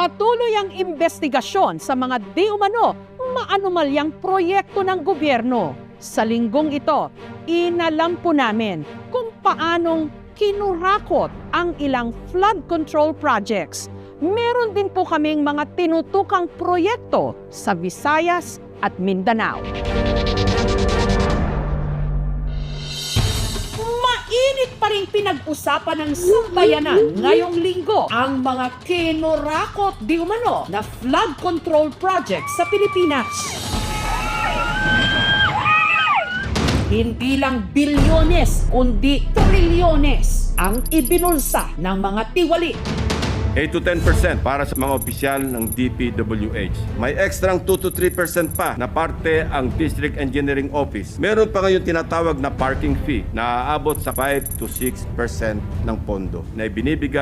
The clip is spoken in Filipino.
Patuloy ang investigasyon sa mga di umano maanomalyang proyekto ng gobyerno. Sa linggong ito, inalam po namin kung paanong kinurakot ang ilang flood control projects. Meron din po kaming mga tinutukang proyekto sa Visayas at Mindanao. Mainit pa rin pinag-usapan ng sambayanan ngayong linggo ang mga kinurakot di umano na flood control project sa Pilipinas. Hindi lang bilyones, kundi trilyones ang ibinulsa ng mga tiwali. 8 to 10% para sa mga opisyal ng DPWH. May extrang 2 to 3% pa na parte ang District Engineering Office. Meron pa ngayon tinatawag na parking fee na aabot sa 5 to 6% ng pondo na ibinibigay